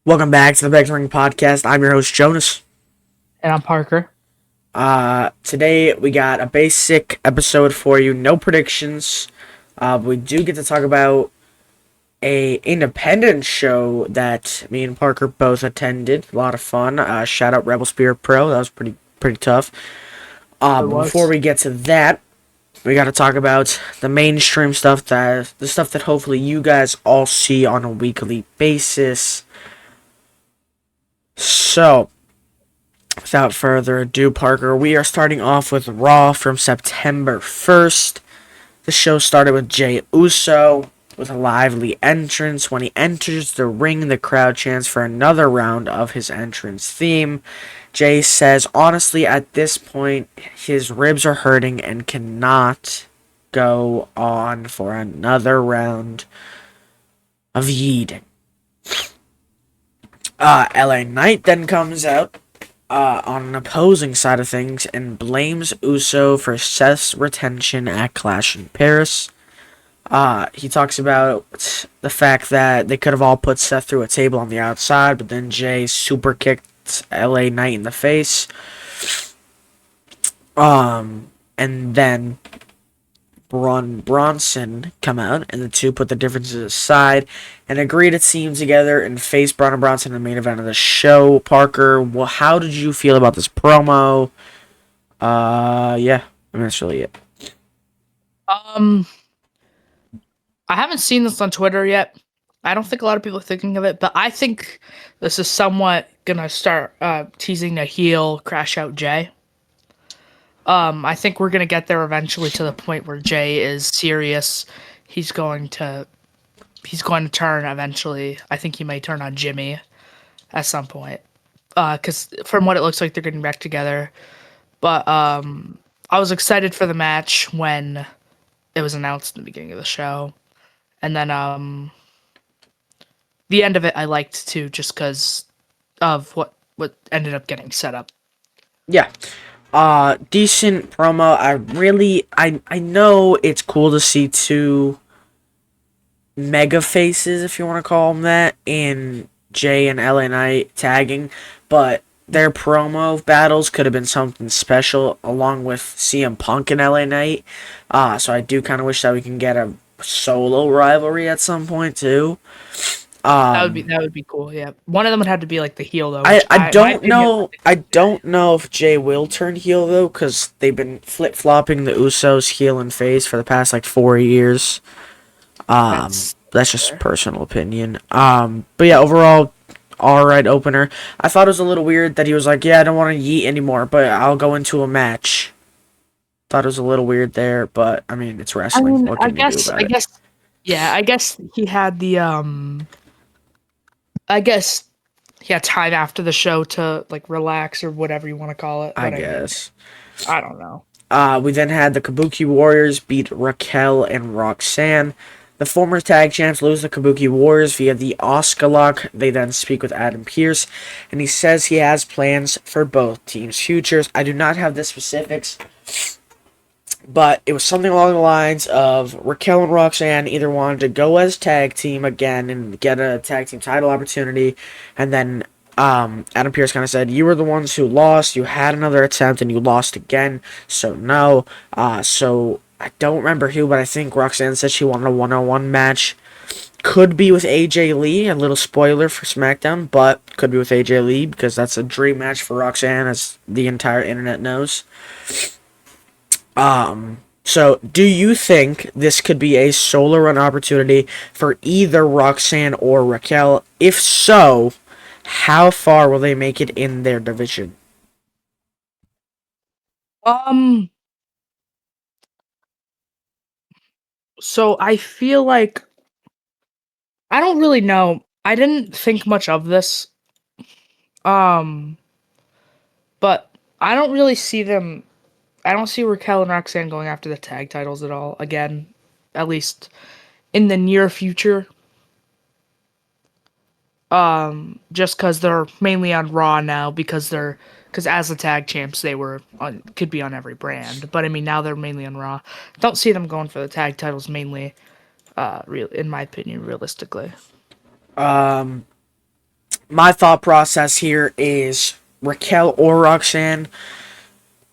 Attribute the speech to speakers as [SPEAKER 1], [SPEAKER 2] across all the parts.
[SPEAKER 1] Welcome back to the Back Ring Podcast. I'm your host, Jonas.
[SPEAKER 2] And I'm Parker.
[SPEAKER 1] Today we got a basic episode for you. No predictions. We do get to talk about a independent show that me and Parker both attended. A lot of fun. Shout out Rebel Spirit Pro. That was pretty tough. But before we get to that, we got to talk about the mainstream stuff, the stuff that hopefully you guys all see on a weekly basis. So, without further ado, Parker, we are starting off with Raw from September 1st. The show started with Jey Uso with a lively entrance. When he enters the ring, the crowd chants for another round of his entrance theme. Jey says, honestly, at this point, his ribs are hurting and cannot go on for another round of yeeting. LA Knight then comes out on an opposing side of things and blames Uso for Seth's retention at Clash in Paris. He talks about the fact that they could have all put Seth through a table on the outside, but then Jey super kicked LA Knight in the face. And then Bronson come out, and the two put the differences aside and agreed to team together and face Braun and Bronson in the main event of the show. Parker, well, how did you feel about this promo? Yeah, I mean, that's really it.
[SPEAKER 2] I haven't seen this on Twitter yet. I don't think a lot of people are thinking of it, but I think this is somewhat gonna start teasing a heel crash out Jey. I think we're gonna get there eventually to the point where Jey is serious. He's going to turn eventually. I think he may turn on Jimmy at some point. Because from what it looks like, they're getting back together. But I was excited for the match when it was announced in the beginning of the show, and then the end of it I liked too, just because of what ended up getting set up.
[SPEAKER 1] Yeah. Decent promo. I know it's cool to see two mega faces, if you want to call them that, in Jey and LA Knight tagging, but their promo battles could have been something special along with CM Punk and LA Knight. So I do kind of wish that we can get a solo rivalry at some point too.
[SPEAKER 2] That would be cool. Yeah, one of them would have to be like the heel though.
[SPEAKER 1] I don't know. I don't know if Jey will turn heel though, because they've been flip flopping the Usos heel and face for the past like 4 years. That's just personal opinion. But yeah, overall, alright opener. I thought it was a little weird that he was like, yeah, I don't want to yeet anymore, but I'll go into a match. Thought it was a little weird there, but I mean, it's wrestling. What can you do about it?
[SPEAKER 2] Yeah, I guess he had the I guess he had time after the show to like relax or whatever you want to call it.
[SPEAKER 1] I guess.
[SPEAKER 2] I don't know.
[SPEAKER 1] We then had the Kabuki Warriors beat Raquel and Roxanne. The former tag champs lose the Kabuki Warriors via the Oscar lock. They then speak with Adam Pearce, and he says he has plans for both teams' futures. I do not have the specifics, but it was something along the lines of Raquel and Roxanne either wanted to go as tag team again and get a tag team title opportunity, and then Adam Pearce kind of said, you were the ones who lost, you had another attempt, and you lost again, so no. So I don't remember who, but I think Roxanne said she wanted a one-on-one match. Could be with AJ Lee, a little spoiler for SmackDown, but could be with AJ Lee because that's a dream match for Roxanne, as the entire internet knows. So do you think this could be a solo run opportunity for either Roxanne or Raquel? If so, how far will they make it in their division?
[SPEAKER 2] So I feel like I don't really know. I didn't think much of this. But I don't really see them. I don't see Raquel and Roxanne going after the tag titles at all again, at least in the near future. Just because they're mainly on Raw now, because as the tag champs they were on, could be on every brand, but I mean now they're mainly on Raw. Don't see them going for the tag titles mainly. In my opinion, realistically.
[SPEAKER 1] Um, my thought process here is Raquel or Roxanne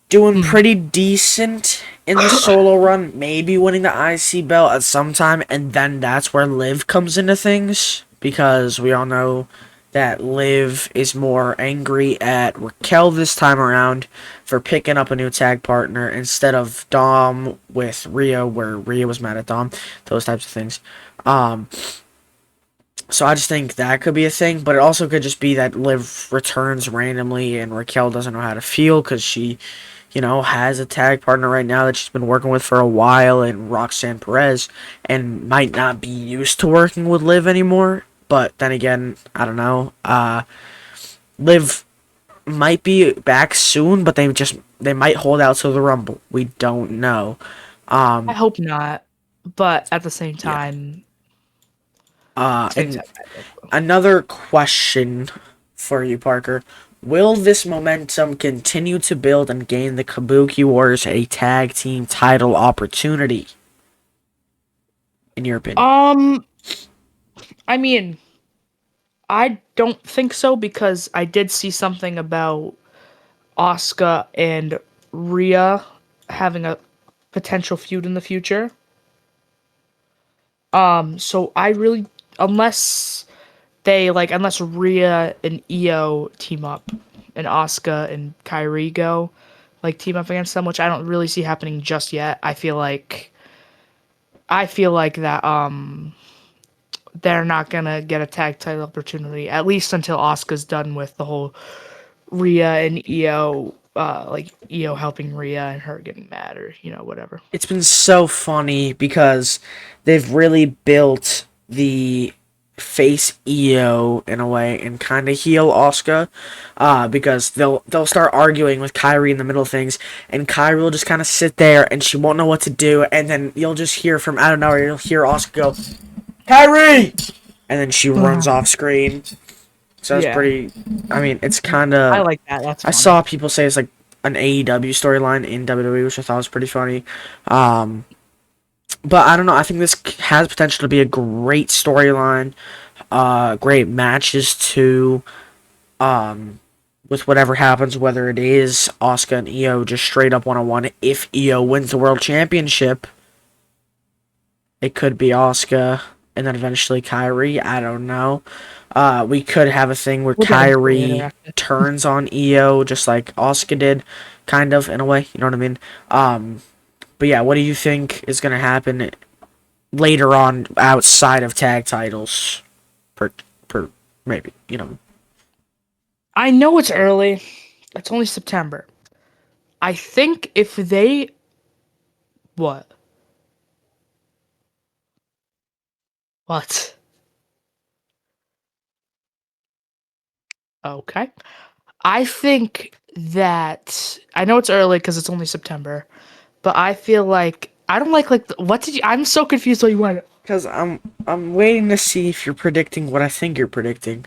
[SPEAKER 1] doing
[SPEAKER 2] Hmm.
[SPEAKER 1] pretty decent in the solo run, maybe winning the IC belt at some time, and then that's where Liv comes into things, because we all know that Liv is more angry at Raquel this time around for picking up a new tag partner instead of Dom with Rhea, where Rhea was mad at Dom, those types of things. Um, so I just think that could be a thing, but it also could just be that Liv returns randomly and Raquel doesn't know how to feel because she, has a tag partner right now that she's been working with for a while in Roxanne Perez and might not be used to working with Liv anymore. But then again, I don't know. Liv might be back soon, but they might hold out till the Rumble. We don't know.
[SPEAKER 2] I
[SPEAKER 1] Um,
[SPEAKER 2] hope not, but at the
[SPEAKER 1] yeah.
[SPEAKER 2] same
[SPEAKER 1] And
[SPEAKER 2] time, I hope.
[SPEAKER 1] another question for you, Parker. Will this momentum continue to build and gain the Kabuki Warriors a tag team title opportunity, in your opinion?
[SPEAKER 2] Um, I mean, I don't think so because I did see something about Asuka and Rhea having a potential feud in the future. So I really, unless unless Rhea and Io team up, and Asuka and Kyrie go, team up against them, which I don't really see happening just yet. I feel like that they're not gonna get a tag title opportunity at least until Asuka's done with the whole Rhea and Io, Io helping Rhea and her getting mad or whatever.
[SPEAKER 1] It's been so funny because they've really built the face EO in a way and kind of heel Asuka, because they'll start arguing with Kyrie in the middle of things, and Kyrie will just kind of sit there and she won't know what to do, and then you'll just hear from out of nowhere, you'll hear Asuka go, Kyrie, and then she runs off screen. So that's
[SPEAKER 2] Yeah,
[SPEAKER 1] pretty. I mean, it's kind
[SPEAKER 2] I
[SPEAKER 1] of.
[SPEAKER 2] like that. That's
[SPEAKER 1] I
[SPEAKER 2] funny.
[SPEAKER 1] saw people say it's like an AEW storyline in WWE, which I thought was pretty funny. Um, but I don't know. I think this has potential to be a great storyline. Great matches too. Um, with whatever happens, whether it is Asuka and Io just straight up 1-on-1. If Io wins the world championship, it could be Asuka and then eventually Kyrie. I don't know. We could have a thing where
[SPEAKER 2] We'll get into it later.
[SPEAKER 1] Kyrie turns on Io just like Asuka did, kind of in a way. You know what I mean? But yeah, what do you think is gonna happen later on outside of tag titles? Per per maybe
[SPEAKER 2] I know it's early. It's only September. I think if they what? What? Okay. I think that I know it's early because it's only September, but I feel like I don't what did you? I'm so confused. What you want?
[SPEAKER 1] because I'm waiting to see if you're predicting what I think you're predicting.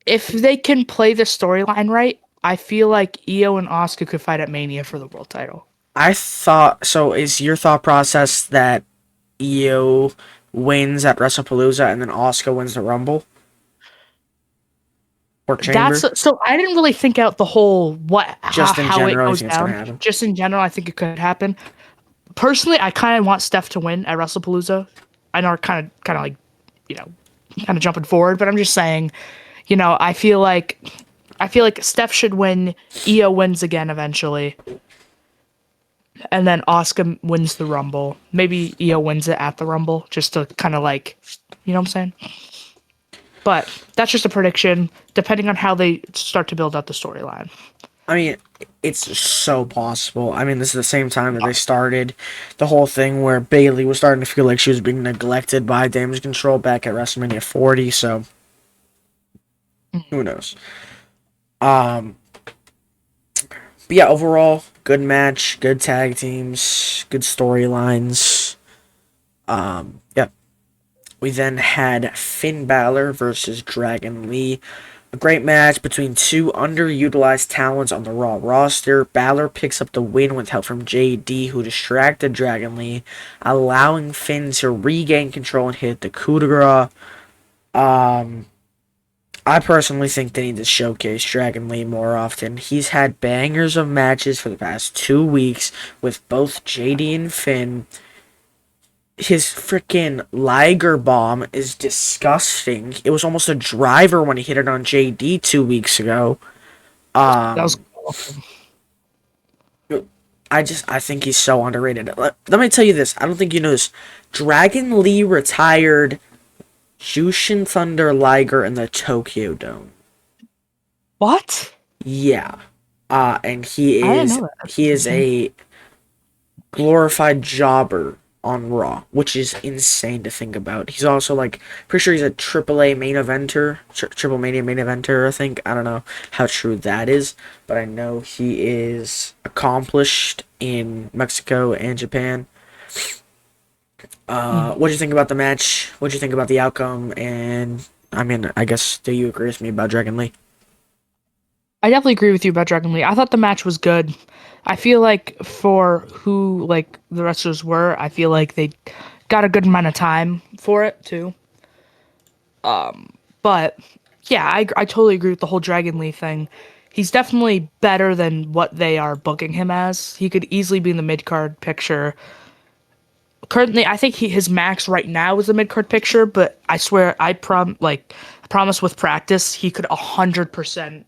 [SPEAKER 2] If they can play the storyline right, I feel like Io and Asuka could fight at Mania for the world title.
[SPEAKER 1] I thought so. Is your thought process that Io wins at WrestlePalooza and then Asuka wins the Rumble or
[SPEAKER 2] That's
[SPEAKER 1] Chamber?
[SPEAKER 2] so I didn't really think out the whole
[SPEAKER 1] Just in
[SPEAKER 2] how it
[SPEAKER 1] general, you
[SPEAKER 2] goes
[SPEAKER 1] think it's gonna
[SPEAKER 2] down.
[SPEAKER 1] happen?
[SPEAKER 2] Just in general, I think it could happen. Personally, I kind of want Steph to win at WrestlePalooza. I know, kind of like, you know, kind of jumping forward, but I'm just saying, I feel like Steph should win. Io wins again eventually, and then Asuka wins the Rumble. Maybe Io wins it at the Rumble, just to kind of you know what I'm saying. But that's just a prediction, depending on how they start to build out the storyline.
[SPEAKER 1] I mean, it's so possible. I mean, this is the same time that they started the whole thing where Bailey was starting to feel like she was being neglected by Damage Control back at WrestleMania 40. So who knows? Um, but yeah, overall, good match, good tag teams, good storylines. Yeah. We then had Finn Balor versus Dragon Lee. A great match between two underutilized talents on the Raw roster. Balor picks up the win with help from JD, who distracted Dragon Lee, allowing Finn to regain control and hit the coup de grace. Um, I personally think they need to showcase Dragon Lee more often. He's had bangers of matches for the past 2 weeks with both JD and Finn. His freaking Liger bomb is disgusting. It was almost a driver when he hit it on JD 2 weeks ago.
[SPEAKER 2] That was
[SPEAKER 1] Um, I think he's so underrated. Let me tell you this. I don't think you know this. Dragon Lee retired Jushin Thunder Liger in the Tokyo Dome.
[SPEAKER 2] what?
[SPEAKER 1] Yeah. And
[SPEAKER 2] I didn't know that. That's
[SPEAKER 1] he is
[SPEAKER 2] interesting.
[SPEAKER 1] a glorified jobber on Raw, which is insane to think about. He's also like pretty sure he's a AAA main eventer, Triple Mania main eventer. I think I don't know how true that is, but I know he is accomplished in Mexico and Japan.
[SPEAKER 2] Hmm.
[SPEAKER 1] What do you think about the match? What do you think about the outcome? And I mean, I guess do you agree with me about Dragon Lee?
[SPEAKER 2] I definitely agree with you about Dragon Lee. I thought the match was good. I feel like for who like the wrestlers were, I feel like they got a good amount of time for it too. But yeah, I totally agree with the whole Dragon Lee thing. He's definitely better than what they are booking him as. He could easily be in the mid card picture. Currently, I think his max right now is the mid card picture, but I swear I promise with practice he could 100%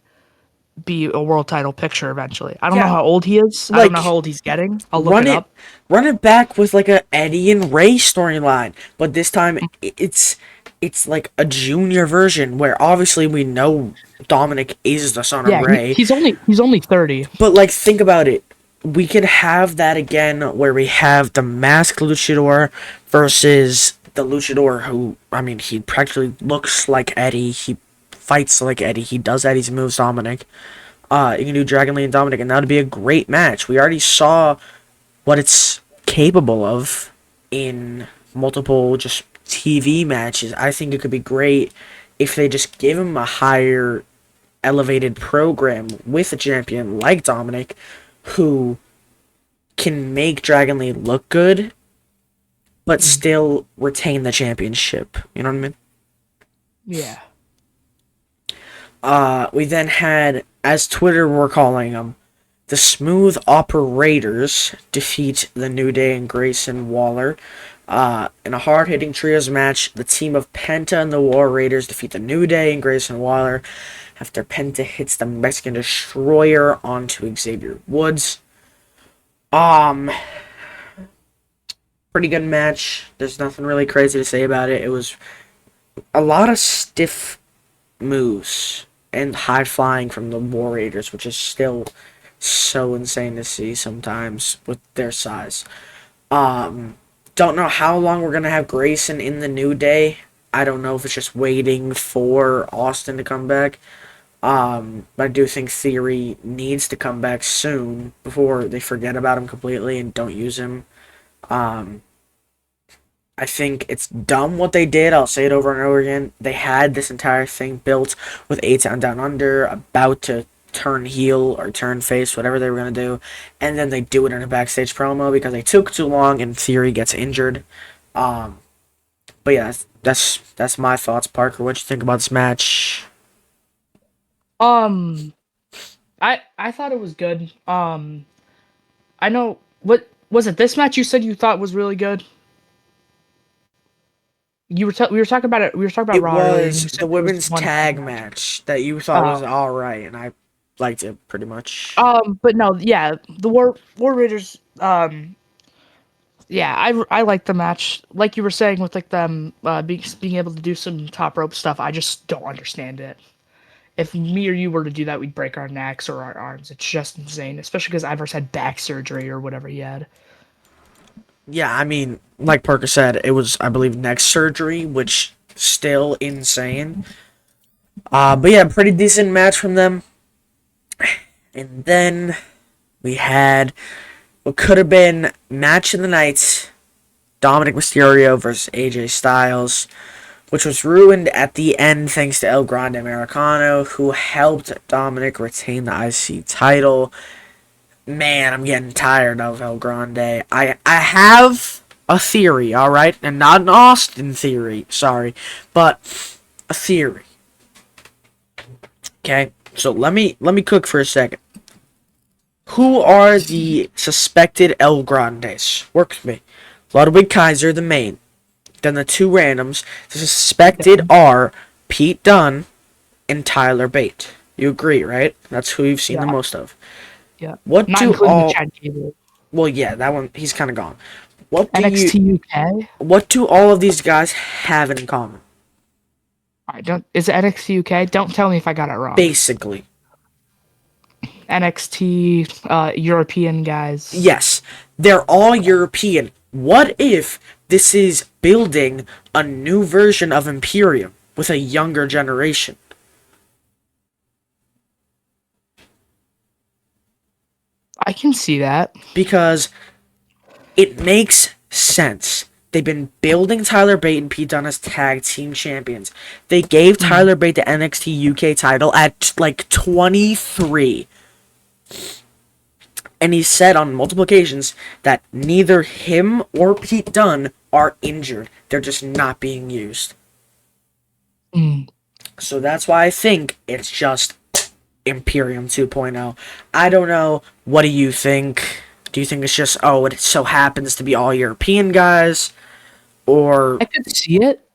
[SPEAKER 2] be a world title picture eventually. I don't know
[SPEAKER 1] Yeah,
[SPEAKER 2] how old he is. I don't know how
[SPEAKER 1] like
[SPEAKER 2] old he's getting. I'll look
[SPEAKER 1] run
[SPEAKER 2] it
[SPEAKER 1] it,
[SPEAKER 2] up.
[SPEAKER 1] run it back with like a Eddie and Ray storyline, but this time it's like a junior version where obviously we know Dominic is the son of
[SPEAKER 2] Yeah,
[SPEAKER 1] Ray,
[SPEAKER 2] he's only 30.
[SPEAKER 1] but like think about it. We could have that again where we have the masked luchador versus the luchador who, I mean, he practically looks like Eddie. He fights like Eddie. He does Eddie's moves, Dominic. You can do Dragon Lee and Dominic, and that would be a great match. We already saw what it's capable of in multiple just TV matches. I think it could be great if they just give him a higher elevated program with a champion like Dominic who can make Dragon Lee look good but
[SPEAKER 2] Mm.
[SPEAKER 1] still retain the championship. You know what I mean?
[SPEAKER 2] Yeah.
[SPEAKER 1] We then had, as Twitter were calling them, the Smooth Operators defeat the New Day and Grayson Waller. In a hard-hitting trios match, the team of Penta and the War Raiders defeat the New Day and Grayson Waller after Penta hits the Mexican Destroyer onto Xavier Woods. Um, Pretty good match. There's nothing really crazy to say about it. It was a lot of stiff moves and high flying from the War Raiders, which is still so insane to see sometimes with their size. Don't know how long we're gonna have Grayson in the New Day. I don't know if it's just waiting for Austin to come back. But I do think Theory needs to come back soon before they forget about him completely and don't use him. Um, I think it's dumb what they did. I'll say it over and over again. They had this entire thing built with A-Town Down Under about to turn heel or turn face, whatever they were going to do. And then they do it in a backstage promo because they took too long and Theory gets injured. Um, but yeah, that's my thoughts, Parker. What you think about this match?
[SPEAKER 2] Um, I thought it was good. I know what was it. This match you said you thought was really good. We were talking about it. We were talking about
[SPEAKER 1] It
[SPEAKER 2] Raw earlier, and
[SPEAKER 1] was
[SPEAKER 2] you
[SPEAKER 1] the
[SPEAKER 2] said there was
[SPEAKER 1] women's
[SPEAKER 2] one bad
[SPEAKER 1] tag
[SPEAKER 2] match.
[SPEAKER 1] match that you thought
[SPEAKER 2] Uh,
[SPEAKER 1] was alright, and I liked it pretty much.
[SPEAKER 2] but no, yeah, the War Raiders. Yeah, I like the match. Like you were saying with like them being able to do some top rope stuff. I just don't understand it. If me or you were to do that, we'd break our necks or our arms. It's just insane, especially because Ivar's had back surgery or whatever he had.
[SPEAKER 1] Yeah, I mean, like Parker said, it was, I believe, neck surgery, which still insane. But yeah, pretty decent match from them. And then we had what could have been match of the night: Dominic Mysterio versus AJ Styles, which was ruined at the end thanks to El Grande Americano, who helped Dominic retain the IC title. Man, I'm getting tired of El Grande. I have a theory, alright? And not an Austin theory, sorry. But a theory. Okay, so let me cook for a second. Who are the suspected El Grandes? Work with me. Ludwig Kaiser, the main. Then the two randoms. The suspected are Pete Dunne and Tyler Bate. You agree, right? That's who you've seen the
[SPEAKER 2] Yeah,
[SPEAKER 1] most of.
[SPEAKER 2] yeah.
[SPEAKER 1] What
[SPEAKER 2] Not
[SPEAKER 1] do
[SPEAKER 2] including the
[SPEAKER 1] all?
[SPEAKER 2] Chad Gable.
[SPEAKER 1] Well, yeah, that one he's kind of gone. What do you?
[SPEAKER 2] NXT UK.
[SPEAKER 1] What do all of these guys have in common?
[SPEAKER 2] I don't. Is it NXT UK? Don't tell me if I got it wrong.
[SPEAKER 1] Basically,
[SPEAKER 2] NXT European guys.
[SPEAKER 1] yes, they're all European. What if this is building a new version of Imperium with a younger generation?
[SPEAKER 2] I can see that.
[SPEAKER 1] Because it makes sense. They've been building Tyler Bate and Pete Dunne as tag team champions. They gave Tyler Bate the NXT UK title at like 23. And he said on multiple occasions that neither him or Pete Dunne are injured. They're just not being used.
[SPEAKER 2] Mm.
[SPEAKER 1] So that's why I think it's just Imperium 2.0. I don't know. What do you think? Do you think it's just, oh, it so happens to be all European guys? Or,
[SPEAKER 2] I could see it.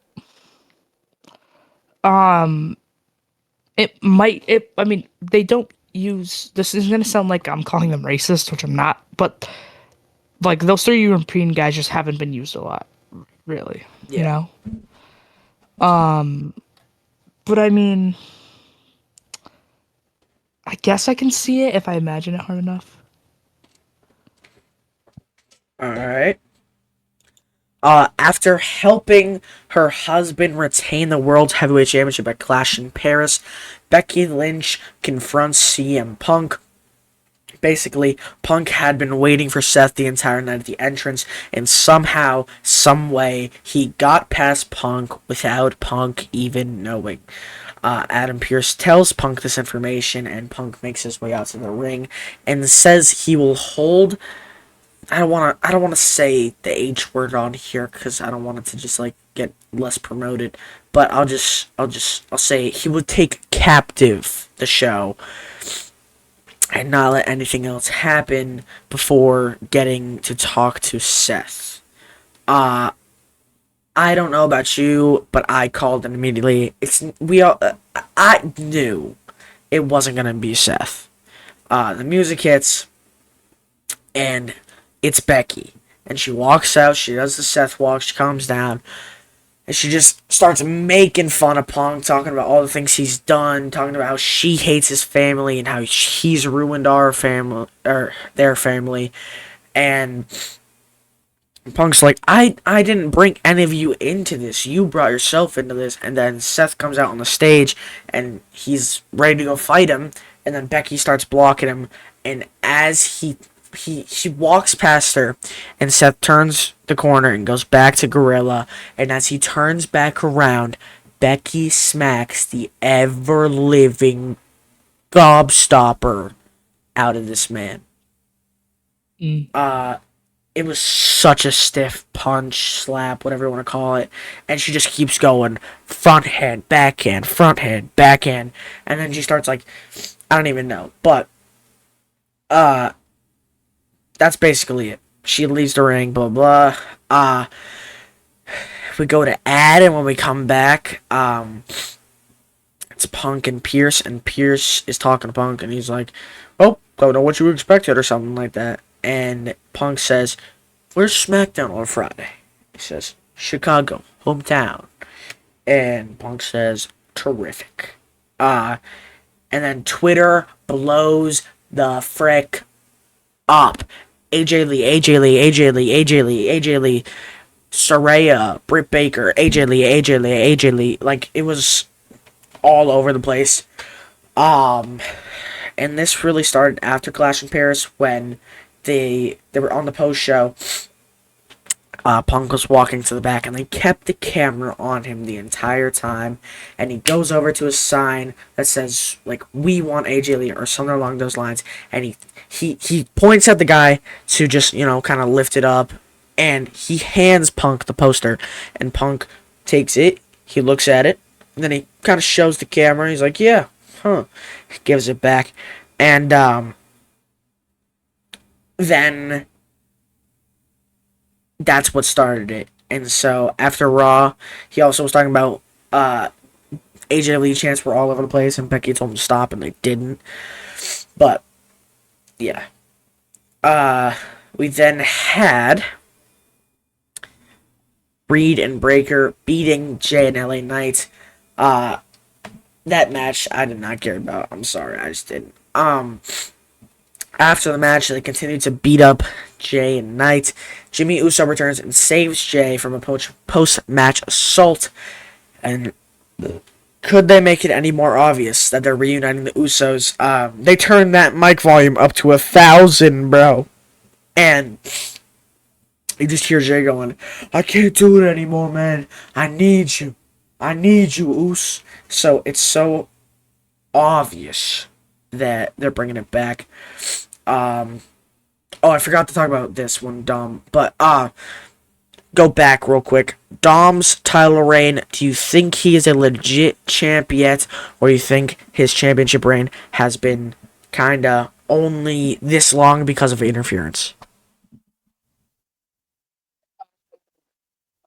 [SPEAKER 2] It might. It. I mean, they don't use. This is gonna sound like I'm calling them racist, which I'm not. But like those three European guys just haven't been used a lot, really. You
[SPEAKER 1] yeah.
[SPEAKER 2] know. But I mean, I guess I can see it if I imagine it hard enough.
[SPEAKER 1] Alright. After helping her husband retain the World Heavyweight Championship at Clash in Paris, Becky Lynch confronts CM Punk. Basically, Punk had been waiting for Seth the entire night at the entrance, and somehow, someway, he got past Punk without Punk even knowing. Adam Pearce tells Punk this information, and Punk makes his way out to the ring and says he will hold. I don't want to say the H word on here because I don't want it to just like get less promoted. But I'll say he would take captive the show and not let anything else happen before getting to talk to Seth. I don't know about you, but I called it immediately. I knew it wasn't gonna be Seth. The music hits, and it's Becky. And she walks out, she does the Seth walk, she comes down, and she just starts making fun of Punk, talking about all the things he's done, talking about how she hates his family and how he's ruined our family, or their family. And Punk's like, I didn't bring any of you into this. You brought yourself into this. And then Seth comes out on the stage, and he's ready to go fight him. And then Becky starts blocking him. And as he walks past her, and Seth turns the corner and goes back to Gorilla. And as he turns back around, Becky smacks the ever-living gobstopper out of this man. It was such a stiff punch, slap, whatever you want to call it. And she just keeps going front hand, backhand, front hand, backhand. And then she starts like, I don't even know. But, that's basically it. She leaves the ring, blah, blah. We go to ad, and when we come back, it's Punk and Pierce. And Pierce is talking to Punk, and he's like, oh, don't know what you expected, or something like that. And Punk says, where's SmackDown on Friday? He says, Chicago, hometown. And Punk says, terrific. And then Twitter blows the frick up. AJ Lee, Saraya, Britt Baker, AJ Lee. Like, it was all over the place. And this really started after Clash in Paris when they were on the post show. Punk was walking to the back, and they kept the camera on him the entire time. And he goes over to a sign that says, like, we want AJ Lee, or something along those lines. And he points at the guy to just, kind of lift it up. And he hands Punk the poster. And Punk takes it, he looks at it, and then he kind of shows the camera. He's like, yeah, gives it back. And then that's what started it. And so after Raw, he also was talking about AJ Lee chants were all over the place, and Becky told him to stop, and they didn't. But yeah, we then had Reed and Breaker beating Jay and LA Knight. That match I did not care about. I'm sorry, I just didn't. After the match, they continued to beat up Jay and Knight. Jimmy Uso returns and saves Jay from a post-match assault. And could they make it any more obvious that they're reuniting the Usos? They turned that mic volume up to 1,000, bro. And you just hear Jay going, I can't do it anymore, man. I need you. I need you, Us. So it's so obvious that they're bringing it back. Oh, I forgot to talk about this one, Dom. But go back real quick. Dom's title reign. Do you think he is a legit champ yet, or you think his championship reign has been kinda only this long because of interference?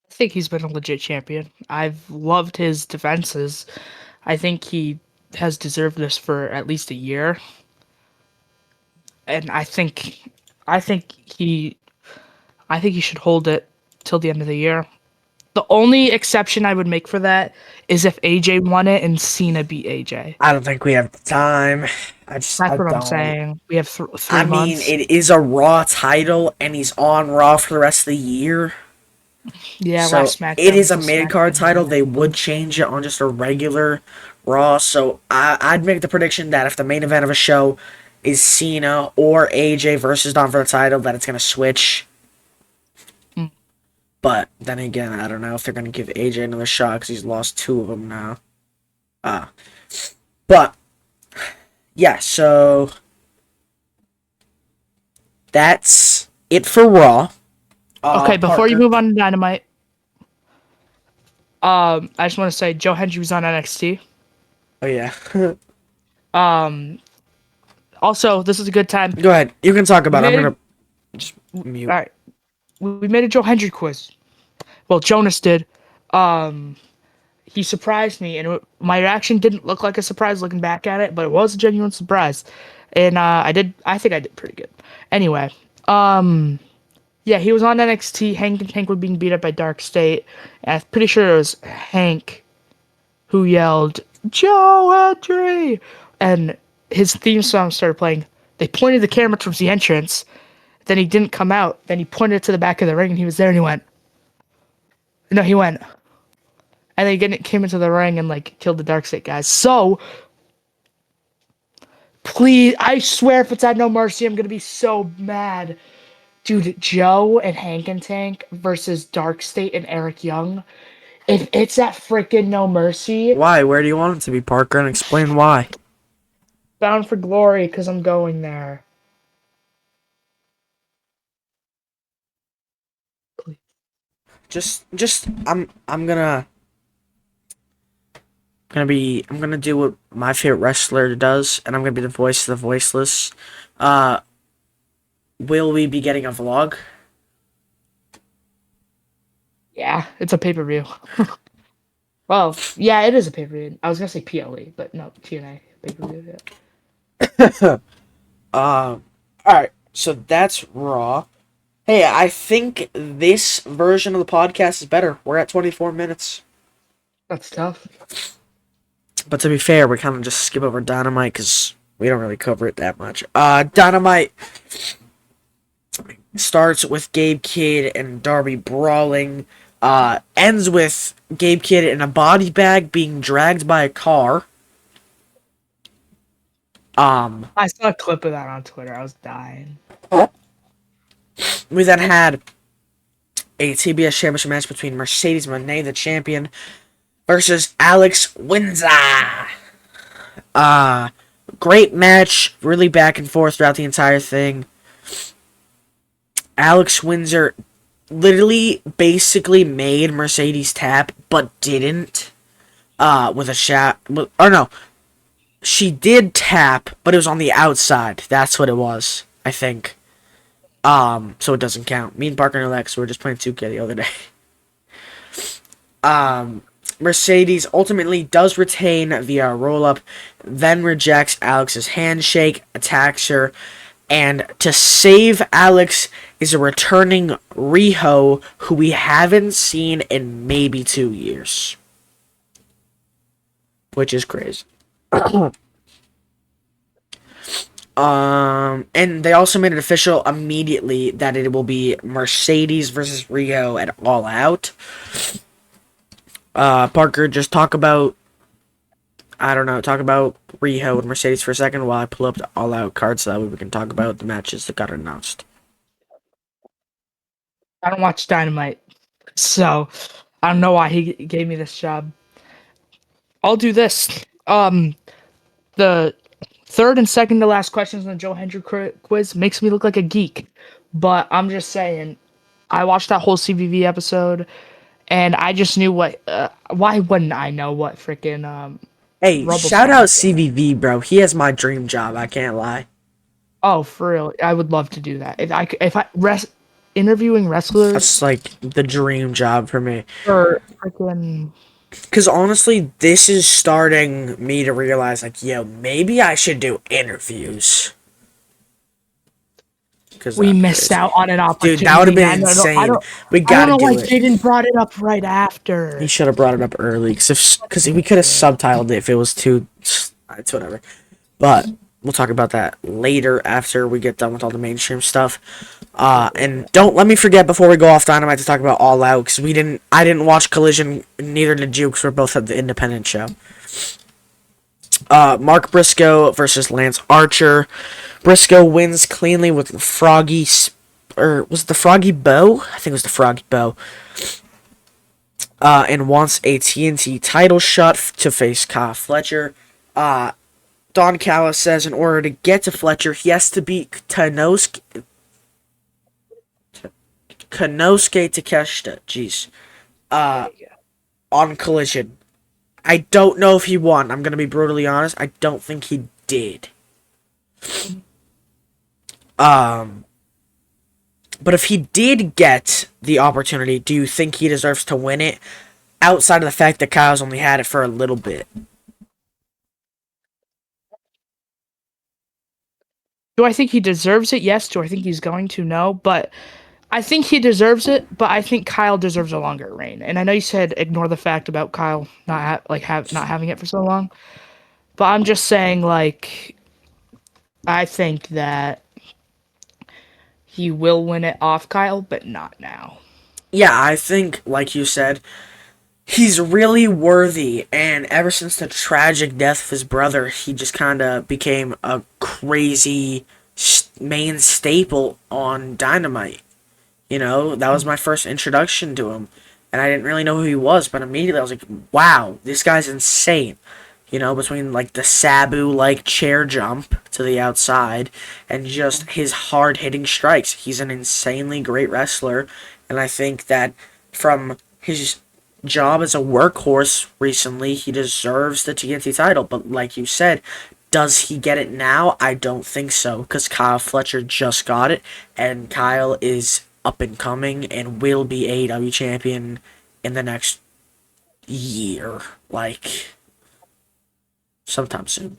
[SPEAKER 2] I think he's been a legit champion. I've loved his defenses. I think he has deserved this for at least a year. And I think he should hold it till the end of the year. The only exception I would make for that is if AJ won it and Cena beat AJ.
[SPEAKER 1] I don't think we have the time.
[SPEAKER 2] That's what I'm saying. We have 3 months.
[SPEAKER 1] I mean, it is a Raw title, and he's on Raw for the rest of the year.
[SPEAKER 2] Yeah,
[SPEAKER 1] so
[SPEAKER 2] Raw SmackDown.
[SPEAKER 1] It is a mid-card title. They would change it on just a regular Raw. So I'd make the prediction that if the main event of a show is Cena or AJ versus Dom for the title, that it's going to switch. But then again, I don't know if they're going to give AJ another shot because he's lost 2 of them now. But, yeah, so that's it for Raw.
[SPEAKER 2] Okay, before
[SPEAKER 1] Parker.
[SPEAKER 2] you move on to Dynamite, I just want to say Joe Hendry was on NXT.
[SPEAKER 1] Oh, yeah.
[SPEAKER 2] Also, this is a good time.
[SPEAKER 1] Go ahead. You can talk about it. I'm going to just mute.
[SPEAKER 2] All right. We made a Joe Hendry quiz. Well, Jonas did. He surprised me, and my reaction didn't look like a surprise looking back at it, but it was a genuine surprise. And I think I did pretty good. Anyway, yeah, he was on NXT. Hank was being beat up by Dark State. And I'm pretty sure it was Hank who yelled, Joe Hendry! And his theme song started playing. They pointed the camera towards the entrance. Then he didn't come out. Then he pointed to the back of the ring, and he was there, and he went. No, he went. And then he came into the ring and, like, killed the Dark State guys. So, please, I swear if it's at No Mercy, I'm going to be so mad. Dude, Joe and Hank and Tank versus Dark State and Eric Young. If it's at freaking No Mercy.
[SPEAKER 1] Why? Where do you want it to be, Parker? And explain why.
[SPEAKER 2] Bound for Glory, because I'm going there.
[SPEAKER 1] Just I'm gonna do what my favorite wrestler does, and I'm gonna be the voice of the voiceless. Will we be getting a vlog?
[SPEAKER 2] Yeah, it's a pay-per-view. Well, yeah, it is a pay-per-view. I was gonna say PLE, but no, TNA pay-per-view. Yeah.
[SPEAKER 1] Alright, so that's Raw. Hey, I think this version of the podcast is better. We're at 24 minutes.
[SPEAKER 2] That's tough.
[SPEAKER 1] But to be fair, we kind of just skip over Dynamite because we don't really cover it that much. Dynamite starts with Gabe Kidd and Darby brawling. Ends with Gabe Kidd in a body bag being dragged by a car.
[SPEAKER 2] I saw a clip of that on Twitter. I was dying.
[SPEAKER 1] We then had a TBS Championship match between Mercedes Moné, the champion, versus Alex Windsor. Great match, really back and forth throughout the entire thing. Alex Windsor literally basically made Mercedes tap, but didn't. With a shot, or no. she did tap, but it was on the outside. That's what it was, I think. So it doesn't count. Me and Parker and Alex were just playing 2K the other day. Um, Mercedes ultimately does retain via roll up, then rejects Alex's handshake, attacks her, and to save Alex is a returning Riho who we haven't seen in maybe 2 years, which is crazy. And they also made it official immediately that it will be Mercedes versus Rio at All Out. Parker, just talk about, I don't know, talk about Rio and Mercedes for a second while I pull up the All Out card so that way we can talk about the matches that got announced.
[SPEAKER 2] I don't watch Dynamite, so I don't know why he gave me this job. I'll do this. The third and second to last questions on the Joe Hendry quiz makes me look like a geek, but I'm just saying, I watched that whole CVV episode, and I just knew what. Why wouldn't I know what freaking
[SPEAKER 1] Hey,
[SPEAKER 2] Rubble
[SPEAKER 1] shout
[SPEAKER 2] Song
[SPEAKER 1] out
[SPEAKER 2] was?
[SPEAKER 1] CVV, bro. He has my dream job. I can't lie.
[SPEAKER 2] Oh, for real, I would love to do that. If I interviewing wrestlers
[SPEAKER 1] That's like the dream job for me.
[SPEAKER 2] for freaking.
[SPEAKER 1] Because honestly, this is starting me to realize, like, yo, maybe I should do interviews. Because
[SPEAKER 2] We
[SPEAKER 1] that's
[SPEAKER 2] missed
[SPEAKER 1] crazy.
[SPEAKER 2] out on an
[SPEAKER 1] Dude, that would have
[SPEAKER 2] opportunity.
[SPEAKER 1] been insane. We
[SPEAKER 2] I don't
[SPEAKER 1] gotta
[SPEAKER 2] know why
[SPEAKER 1] do it.
[SPEAKER 2] Jaden brought it up right
[SPEAKER 1] He
[SPEAKER 2] after.
[SPEAKER 1] should have brought it up early. Because we could have subtitled it if it was too. It's whatever. But we'll talk about that later after we get done with all the mainstream stuff. And don't let me forget before we go off Dynamite to talk about All Out because I didn't watch Collision, neither did you because we're both at the independent show. Mark Briscoe versus Lance Archer. Briscoe wins cleanly with the Froggy, or was it the Froggy Bow? I think it was the Froggy Bow. And wants a TNT title shot to face Kyle Fletcher. Don Callis says in order to get to Fletcher, he has to beat Konosuke Takeshita. Jeez. On Collision. I don't know if he won. I'm going to be brutally honest. I don't think he did. But if he did get the opportunity, do you think he deserves to win it? Outside of the fact that Kyle's only had it for a little bit.
[SPEAKER 2] Do I think he deserves it? Yes. Do I think he's going to? No. But I think he deserves it. But I think Kyle deserves a longer reign. And I know you said ignore the fact about Kyle not not having it for so long. But I'm just saying, like, I think that he will win it off Kyle, but not now.
[SPEAKER 1] Yeah, I think, like you said, he's really worthy, and ever since the tragic death of his brother, he just kind of became a crazy main staple on Dynamite. You know, that was my first introduction to him, and I didn't really know who he was, but immediately I was like, wow, this guy's insane. You know, between like the Sabu like chair jump to the outside and just his hard hitting strikes. He's an insanely great wrestler, and I think that from his job as a workhorse recently, he deserves the TNT title. But like you said, does he get it now? I don't think so, because Kyle Fletcher just got it, and Kyle is up and coming and will be AEW champion in the next year. Like, sometime soon.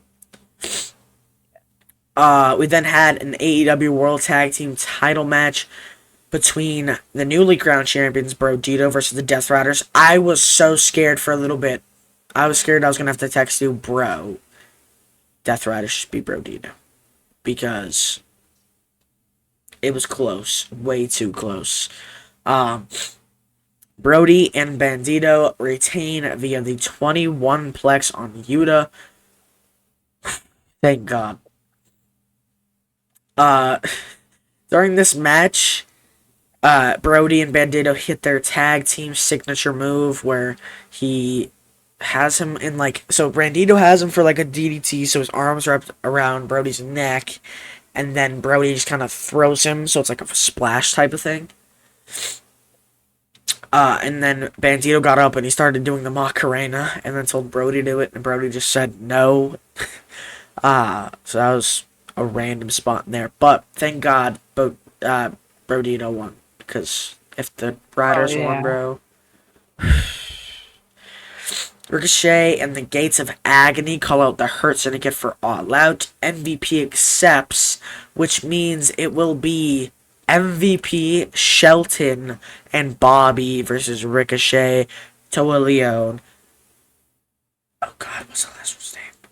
[SPEAKER 1] We then had an AEW World Tag Team title match between the newly crowned champions, Bro Dito versus the Death Riders. I was so scared for a little bit. I was scared I was going to have to text you, bro. Death Riders should be Bro Dito. Because it was close. Way too close. Brody and Bandito retain via the 21 plex on Yuta. Thank God. During this match, Brody and Bandito hit their tag team signature move where he has him in like, so Bandito has him for like a DDT, so his arms are up around Brody's neck, and then Brody just kind of throws him, so it's like a splash type of thing. And then Bandito got up and he started doing the Macarena and then told Brody to do it, and Brody just said no. So that was a random spot in there. But thank God Brodino won. Because if the
[SPEAKER 2] Oh
[SPEAKER 1] Riders won,
[SPEAKER 2] yeah.
[SPEAKER 1] bro. Ricochet and the Gates of Agony call out the Hurt Syndicate for All Out. MVP accepts, which means it will be MVP, Shelton, and Bobby versus Ricochet, Toa Leone. Oh God, what's the last one's name?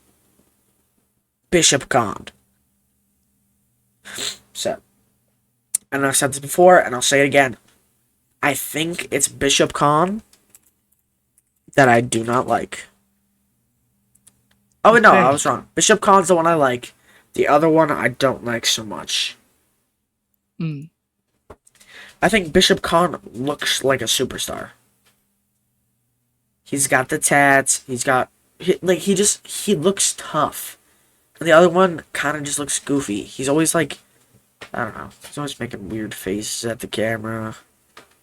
[SPEAKER 1] Bishop Khan. So, and I've said this before, and I'll say it again. I think it's Bishop Khan that I do not like. Oh, no, I was wrong. Bishop Khan's the one I like. The other one I don't like so much. I think Bishop Khan looks like a superstar. He's got the tats. He looks tough. And the other one kind of just looks goofy. He's always like, I don't know. He's always making weird faces at the camera.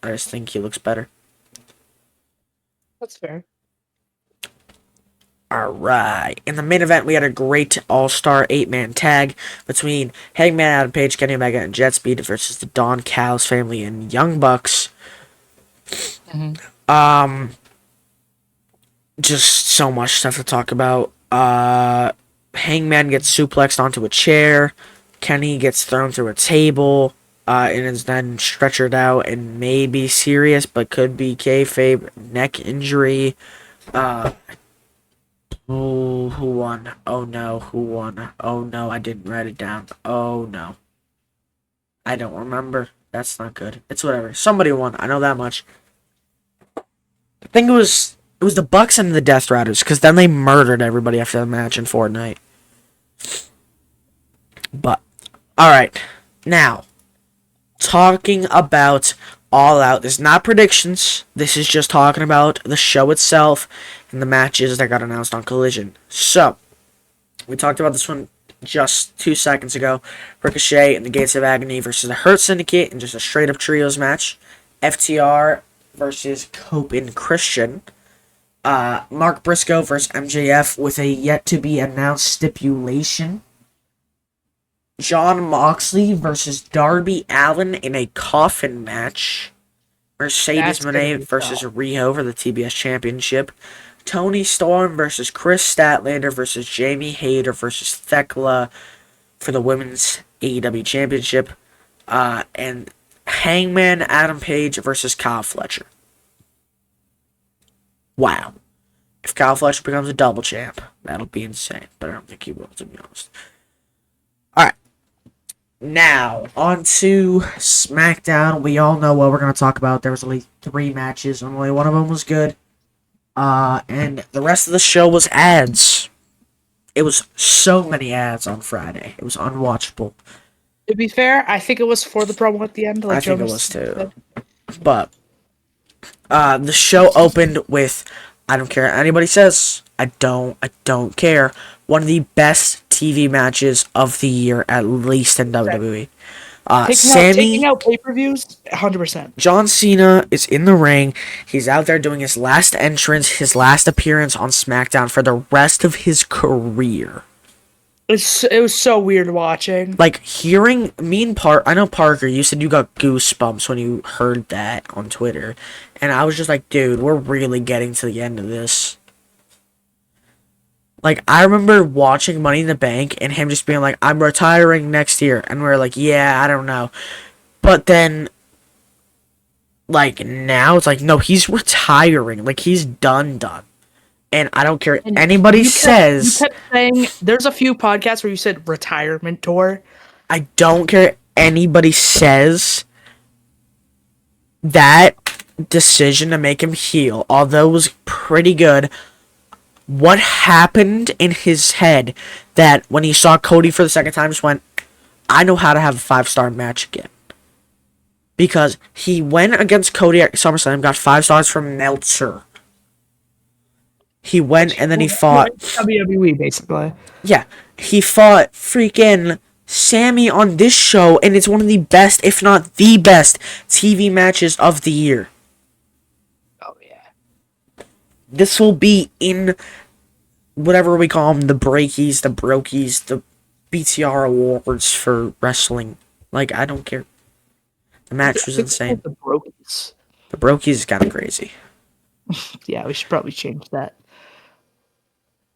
[SPEAKER 1] I just think he looks better.
[SPEAKER 2] That's fair.
[SPEAKER 1] Alright. In the main event, we had a great all-star 8-man tag between Hangman Adam Page, Kenny Omega, and Jet Speed versus the Don Callis family and Young Bucks. Just so much stuff to talk about. Hangman gets suplexed onto a chair. Kenny gets thrown through a table. And is then stretchered out and may be serious, but could be kayfabe neck injury. Who won? Oh no, who won? Oh no, I didn't write it down. Oh no. I don't remember. That's not good. It's whatever. Somebody won. I know that much. I think it was the Bucks and the Death Riders, because then they murdered everybody after the match in Fortnite. But, alright. Now, talking about All Out. This is not predictions. This is just talking about the show itself and the matches that got announced on Collision. So, we talked about this one just 2 seconds ago. Ricochet and the Gates of Agony versus the Hurt Syndicate in just a straight-up trios match. FTR versus Cope and Christian. Mark Briscoe versus MJF with a yet-to-be-announced stipulation. Jon Moxley versus Darby Allin in a coffin match. Mercedes Moné versus Riho for the TBS Championship. Tony Storm versus Chris Statlander versus Jamie Hayter versus Thekla for the Women's AEW Championship. And Hangman Adam Page versus Kyle Fletcher. Wow. If Kyle Fletcher becomes a double champ, that'll be insane. But I don't think he will, to be honest. Alright. Now, on to SmackDown. We all know what we're going to talk about. There was only 3 matches. Only one of them was good. And the rest of the show was ads. It was so many ads on Friday. It was unwatchable.
[SPEAKER 2] To be fair, I think it was for the promo at the end. Like
[SPEAKER 1] I think
[SPEAKER 2] Jonas
[SPEAKER 1] it was too.
[SPEAKER 2] said.
[SPEAKER 1] But the show opened with, I don't care what anybody says. I don't care. One of the best TV matches of the year, at least in WWE.
[SPEAKER 2] Taking out pay-per-views, 100%.
[SPEAKER 1] John Cena is in the ring. He's out there doing his last entrance, his last appearance on SmackDown for the rest of his career.
[SPEAKER 2] It was so weird watching.
[SPEAKER 1] Like, hearing me and I know Parker, you said you got goosebumps when you heard that on Twitter. And I was just like, dude, we're really getting to the end of this. Like, I remember watching Money in the Bank and him just being like, I'm retiring next year. And we're like, yeah, I don't know. But then, like, now it's like, no, he's retiring. Like, he's done. And I don't care what anybody says.
[SPEAKER 2] You kept saying, there's a few podcasts where you said retirement tour.
[SPEAKER 1] I don't care what anybody says. That decision to make him heel, although it was pretty good, what happened in his head that when he saw Cody for the second time just went, I know how to have a 5-star match again. Because he went against Cody at SummerSlam, got 5 stars from Meltzer. He went and then he fought
[SPEAKER 2] WWE, basically.
[SPEAKER 1] Yeah, he fought freaking Sammy on this show, and it's one of the best, if not the best, TV matches of the year.
[SPEAKER 2] Oh, yeah.
[SPEAKER 1] This will be in whatever we call them, the breakies, the brokies, the BTR awards for wrestling. Like, I don't care. The match was insane.
[SPEAKER 2] The Brokies.
[SPEAKER 1] The brokies is kind of crazy.
[SPEAKER 2] Yeah, we should probably change that.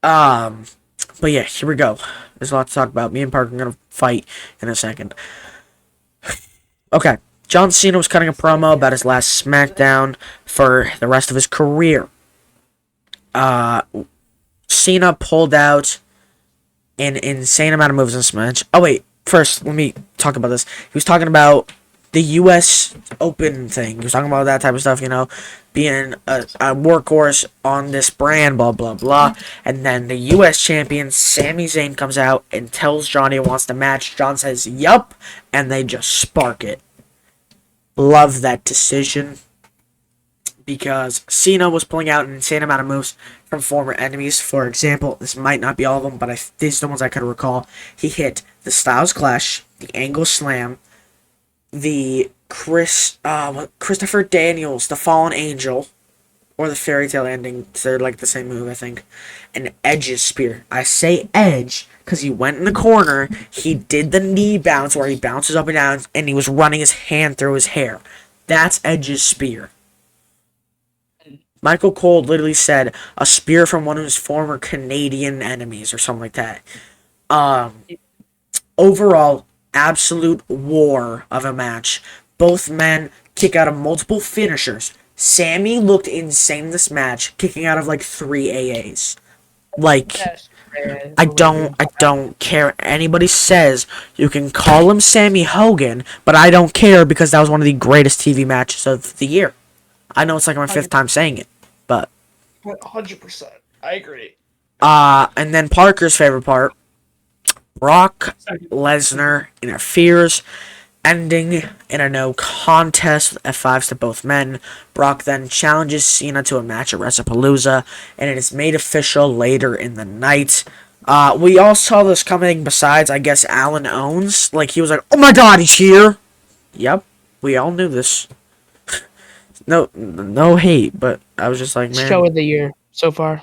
[SPEAKER 1] But yeah, here we go. There's a lot to talk about. Me and Parker are gonna fight in a second. Okay, John Cena was cutting a promo about his last SmackDown for the rest of his career. Cena pulled out an insane amount of moves in this match. Oh wait, first let me talk about this. He was talking about the U.S. Open thing. He was talking about that type of stuff, being a workhorse on this brand, blah, blah, blah. And then the U.S. champion, Sami Zayn, comes out and tells Johnny he wants to match. John says, yup, and they just spark it. Love that decision. Because Cena was pulling out an insane amount of moves from former enemies. For example, this might not be all of them, but these are the ones I could recall. He hit the Styles Clash, the Angle Slam, the Christopher Daniels, the Fallen Angel, or the Fairy Tale Ending. They're like the same move, I think. And Edge's Spear. I say Edge because he went in the corner. He did the knee bounce where he bounces up and down, and he was running his hand through his hair. That's Edge's Spear. Michael Cole literally said a spear from one of his former Canadian enemies or something like that. Overall, absolute war of a match. Both men kick out of multiple finishers. Sammy looked insane in this match, kicking out of like 3 AAs. Like, I don't care. Anybody says you can call him Sammy Hogan, but I don't care because that was one of the greatest TV matches of the year. I know it's like my 5th time saying it, but
[SPEAKER 2] 100%. I agree.
[SPEAKER 1] And then Parker's favorite part, Brock Lesnar interferes, ending in a no contest with F5s to both men. Brock then challenges Cena to a match at WrestlePalooza, and it is made official later in the night. We all saw this coming besides, I guess, Alan Owens. Like, he was like, oh my god, he's here! Yep, we all knew this. No hate, but I was just like, man.
[SPEAKER 2] Show of the year so far.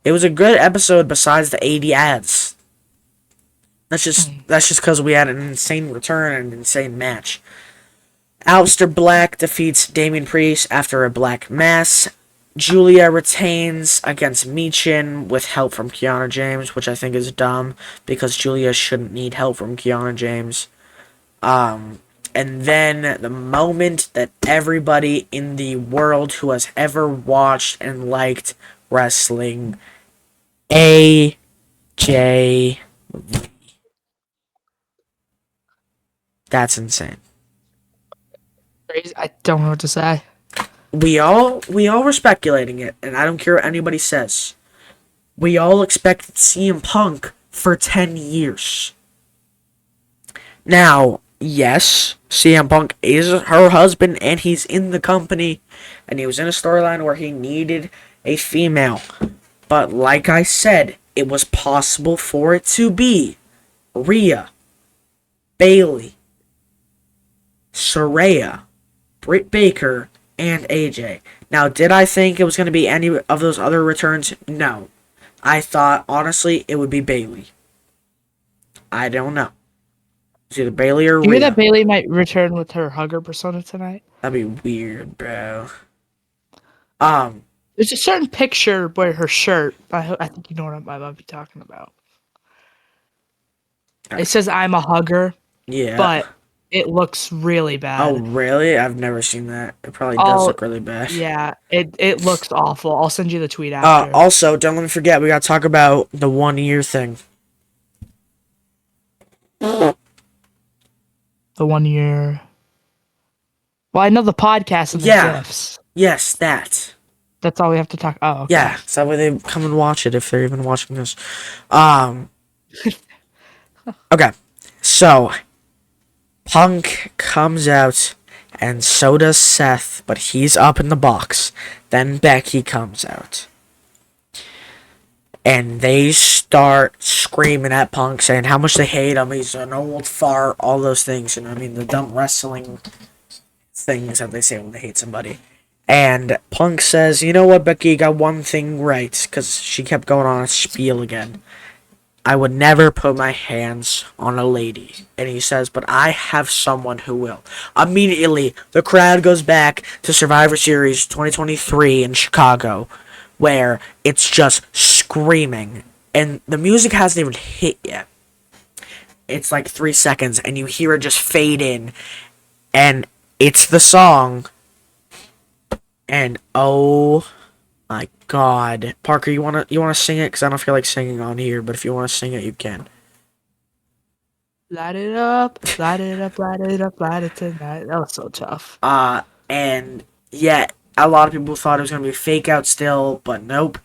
[SPEAKER 1] It was a good episode besides the 80 ads. That's just because we had an insane return and an insane match. Aleister Black defeats Damian Priest after a Black Mass. Julia retains against Michin with help from Kiana James, which I think is dumb because Julia shouldn't need help from Kiana James. And then the moment that everybody in the world who has ever watched and liked wrestling, AJ Lee. That's insane.
[SPEAKER 2] Crazy. I don't know what to say.
[SPEAKER 1] We all were speculating it, and I don't care what anybody says. We all expected CM Punk for 10 years. Now, yes, CM Punk is her husband, and he's in the company, and he was in a storyline where he needed a female. But like I said, it was possible for it to be Rhea, Bayley, Saraya, Britt Baker, and AJ. Now, did I think it was going to be any of those other returns? No. I thought, honestly, it would be Bayley. I don't know. It's either Bayley or Rhea.
[SPEAKER 2] You hear that Bayley might return with her hugger persona tonight?
[SPEAKER 1] That'd be weird, bro.
[SPEAKER 2] There's a certain picture where her shirt, I think you know what I might be talking about. It says, I'm a hugger.
[SPEAKER 1] Yeah.
[SPEAKER 2] But it looks really bad.
[SPEAKER 1] Oh, really? I've never seen that. It probably does look really bad.
[SPEAKER 2] Yeah, it looks awful. I'll send you the tweet after.
[SPEAKER 1] Also, don't let me forget, we gotta talk about the 1 year thing.
[SPEAKER 2] The 1 year. Well, I know the podcast and the GIFs.
[SPEAKER 1] Yes, that.
[SPEAKER 2] That's all we have to talk. Oh, okay.
[SPEAKER 1] Yeah, so that way they come and watch it if they're even watching this. Okay, so Punk comes out, and so does Seth, but he's up in the box. Then Becky comes out. And they start screaming at Punk, saying how much they hate him, he's an old fart, all those things. And I mean, the dumb wrestling things that they say when they hate somebody. And Punk says, you know what, Becky, you got one thing right, because she kept going on a spiel again. I would never put my hands on a lady. And he says, but I have someone who will. Immediately, the crowd goes back to Survivor Series 2023 in Chicago, where it's just screaming. And the music hasn't even hit yet. It's like 3 seconds, and you hear it just fade in. And it's the song. And oh my god. Parker, you wanna sing it? Because I don't feel like singing on here, but if you want to sing it, you can.
[SPEAKER 2] Light it up, light it up, light it up, light it tonight. That was so tough.
[SPEAKER 1] And yeah, a lot of people thought it was gonna be a fake out still, but nope.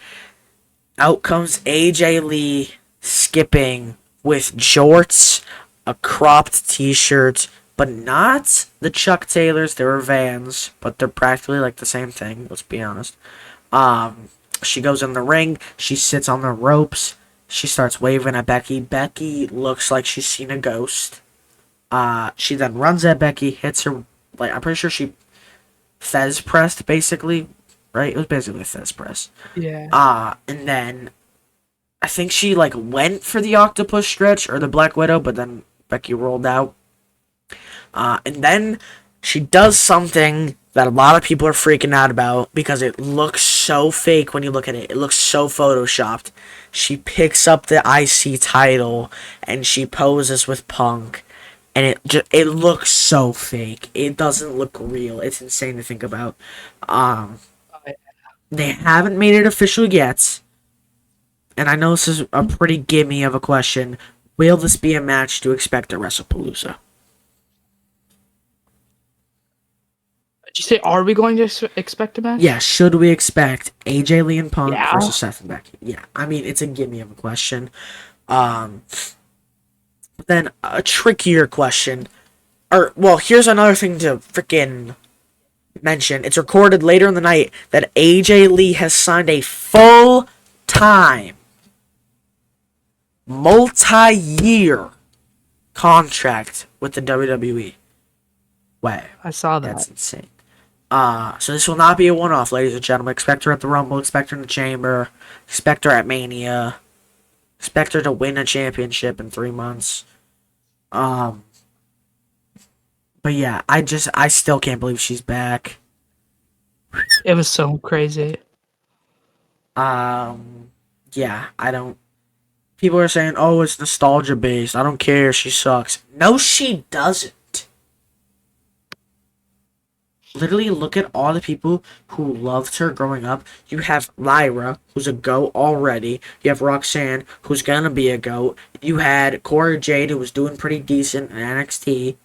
[SPEAKER 1] Out comes AJ Lee skipping with jorts, a cropped t-shirt, but not the Chuck Taylors. They were Vans, but they're practically like the same thing. Let's be honest. She goes in the ring. She sits on the ropes. She starts waving at Becky. Becky looks like she's seen a ghost. She then runs at Becky, hits her. Like, I'm pretty sure she Fez pressed, basically. Right? It was basically a Fez press.
[SPEAKER 2] Yeah.
[SPEAKER 1] And then I think she like went for the octopus stretch or the Black Widow, but then Becky rolled out. And then she does something that a lot of people are freaking out about because it looks so fake when you look at it. It looks so photoshopped. She picks up the IC title and she poses with Punk, and it looks so fake. It doesn't look real. It's insane to think about. They haven't made it official yet, and I know this is a pretty gimme of a question. Will this be a match to expect at WrestlePalooza?
[SPEAKER 2] Did you say, are we going to expect a match?
[SPEAKER 1] Yeah, should we expect AJ Lee and Punk
[SPEAKER 2] Yeah.
[SPEAKER 1] versus Seth and Becky? Yeah, I mean, it's a gimme of a question. Then a trickier question. Well, here's another thing to freaking mention. It's recorded later in the night that AJ Lee has signed a full-time, multi-year contract with the WWE. Wow.
[SPEAKER 2] I saw that.
[SPEAKER 1] That's insane. So this will not be a one-off, ladies and gentlemen. Expect her at the Rumble, expect her in the Chamber, expect her at Mania, expect her to win a championship in 3 months. But yeah, I still can't believe she's back.
[SPEAKER 2] It was so crazy.
[SPEAKER 1] Yeah, I don't. People are saying, "Oh, it's nostalgia based." I don't care. She sucks. No, she doesn't. Literally, look at all the people who loved her growing up. You have Lyra, who's a GOAT already. You have Roxanne, who's gonna be a GOAT. You had Cora Jade, who was doing pretty decent in NXT.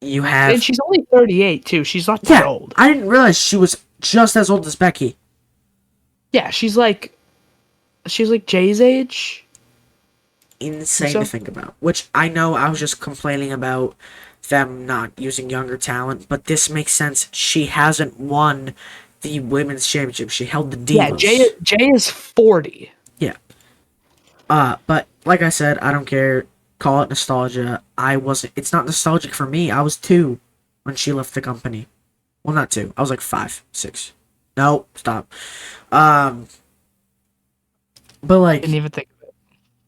[SPEAKER 1] You have...
[SPEAKER 2] And she's only 38, too. She's not that old.
[SPEAKER 1] I didn't realize she was just as old as Becky.
[SPEAKER 2] Yeah, she's like Jay's age.
[SPEAKER 1] Insane to think about. Which I know I was just complaining about them not using younger talent, but this makes sense. She hasn't won the women's championship. She held the Divas.
[SPEAKER 2] Yeah, Jay is 40.
[SPEAKER 1] Yeah. But like I said, I don't care. Call it nostalgia. It's not nostalgic for me. I was 2 when she left the company. Well, not 2. I was like 5, 6. No, stop. But like,
[SPEAKER 2] Didn't even think of it.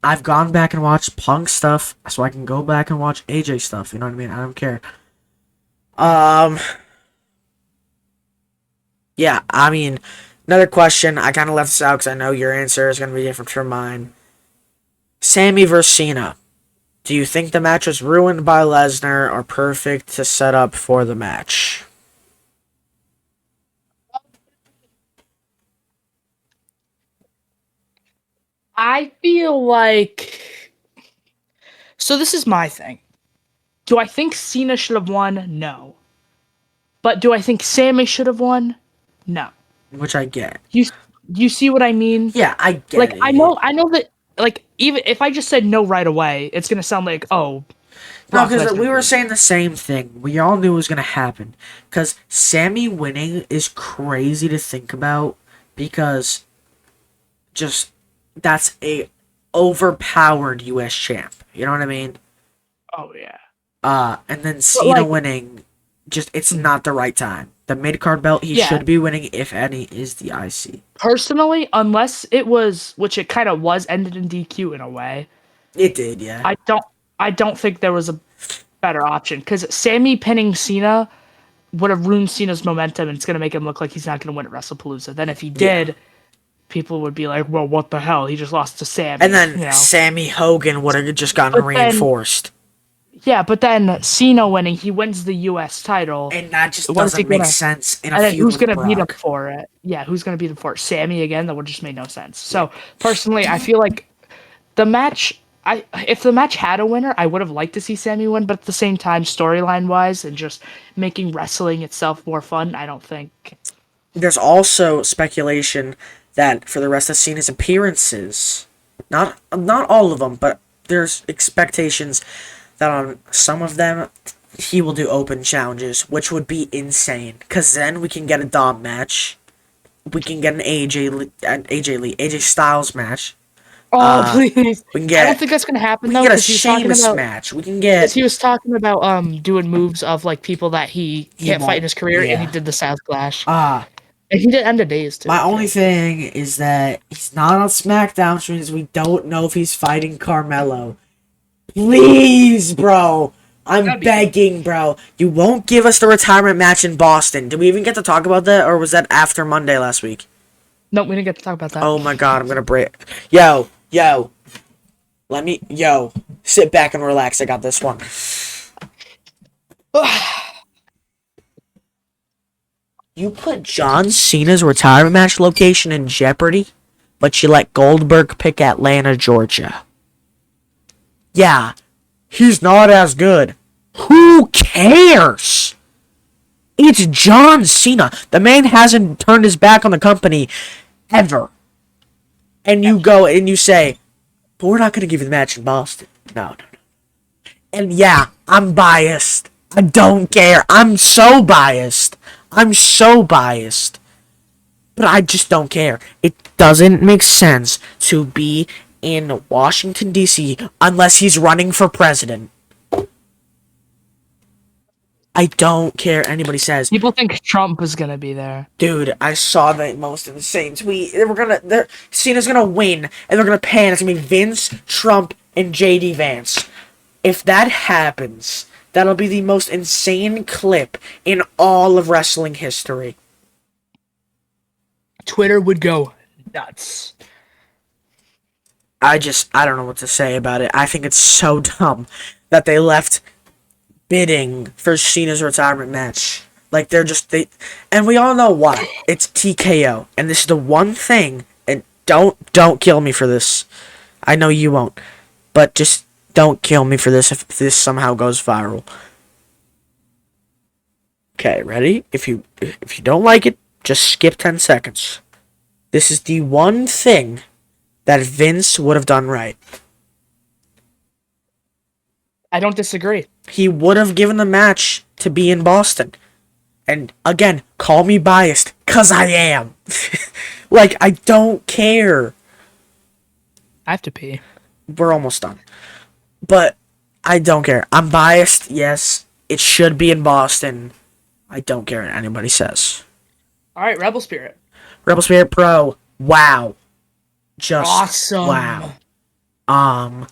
[SPEAKER 1] I've gone back and watched Punk stuff, so I can go back and watch AJ stuff. You know what I mean? I don't care. Yeah, I mean, another question. I kind of left this out because I know your answer is going to be different from mine. Sammy versus Cena. Do you think the match was ruined by Lesnar or perfect to set up for the match?
[SPEAKER 2] I feel like... So this is my thing. Do I think Cena should have won? No. But do I think Sammy should have won? No.
[SPEAKER 1] Which I get.
[SPEAKER 2] You see what I mean?
[SPEAKER 1] Yeah, I get
[SPEAKER 2] like,
[SPEAKER 1] it.
[SPEAKER 2] I know that, like, even if I just said no right away, it's gonna sound like, oh...
[SPEAKER 1] No, because we were saying the same thing. We all knew it was going to happen. Because Sammy winning is crazy to think about. Because just, that's a overpowered U.S. champ. You know what I mean?
[SPEAKER 2] Oh, yeah.
[SPEAKER 1] And then Cena winning, just, it's not the right time. The mid-card belt he
[SPEAKER 2] Yeah.
[SPEAKER 1] should be winning, if any, is the IC.
[SPEAKER 2] Personally, unless it was, which it kind of was, ended in DQ in a way.
[SPEAKER 1] It did, yeah.
[SPEAKER 2] I don't think there was a better option because Sammy pinning Cena would have ruined Cena's momentum, and it's gonna make him look like he's not gonna win at WrestlePalooza. Then if he did, people would be like, "Well, what the hell? He just lost to Sammy."
[SPEAKER 1] And then Sammy Hogan would have just gotten reinforced.
[SPEAKER 2] But then Cena winning, he wins the U.S. title,
[SPEAKER 1] and that just doesn't make sense in a feud.
[SPEAKER 2] And then who's
[SPEAKER 1] going
[SPEAKER 2] to beat him for it? Yeah, who's gonna beat him for it? Sammy again? That would just make no sense. So personally, I feel like the match. If the match had a winner, I would have liked to see Sammy win, but at the same time, storyline wise and just making wrestling itself more fun, I don't think.
[SPEAKER 1] There's also speculation that for the rest of Cena's appearances, not all of them, but there's expectations that on some of them he will do open challenges, which would be insane. Cause then we can get a Dom match, we can get an AJ Styles match.
[SPEAKER 2] Oh please!
[SPEAKER 1] We can get,
[SPEAKER 2] I don't think that's gonna happen though.
[SPEAKER 1] We can get a Sheamus match. We can get.
[SPEAKER 2] He was talking about doing moves of like people that he can't fight in his career, and he did the South Clash. And he did End of Days too.
[SPEAKER 1] My only thing is that he's not on SmackDown, which means we don't know if he's fighting Carmelo. Please, bro. I'm begging, bro. You won't give us the retirement match in Boston. Did we even get to talk about that, or was that after Monday last week?
[SPEAKER 2] No, we didn't get to talk about that.
[SPEAKER 1] Oh my god, I'm gonna break. Yo. Sit back and relax. I got this one. You put John Cena's retirement match location in jeopardy, but you let Goldberg pick Atlanta, Georgia. Yeah, he's not as good. Who cares? It's John Cena. The man hasn't turned his back on the company ever. And you go and you say, but we're not going to give you the match in Boston. No. And yeah, I'm biased. I don't care. I'm so biased. But I just don't care. It doesn't make sense to be in Washington, D.C. unless he's running for president. I don't care anybody says.
[SPEAKER 2] People think Trump is gonna be there.
[SPEAKER 1] Dude, I saw the most insane tweet. Cena's gonna win, and they're gonna pan. It's gonna be Vince, Trump, and JD Vance. If that happens, that'll be the most insane clip in all of wrestling history.
[SPEAKER 2] Twitter would go nuts.
[SPEAKER 1] I don't know what to say about it. I think it's so dumb that they left bidding for Cena's retirement match. Like, and we all know why. It's TKO. And this is the one thing, and don't kill me for this. I know you won't. But just don't kill me for this if this somehow goes viral. Okay, ready? If you don't like it, just skip 10 seconds. This is the one thing that Vince would have done right.
[SPEAKER 2] I don't disagree.
[SPEAKER 1] He would have given the match to be in Boston. And again, call me biased, cause I am. Like, I don't care.
[SPEAKER 2] I have to pee.
[SPEAKER 1] We're almost done. But I don't care. I'm biased, yes. It should be in Boston. I don't care what anybody says.
[SPEAKER 2] Alright, Rebel Spirit.
[SPEAKER 1] Rebel Spirit Pro. Wow. Just
[SPEAKER 2] awesome.
[SPEAKER 1] Wow.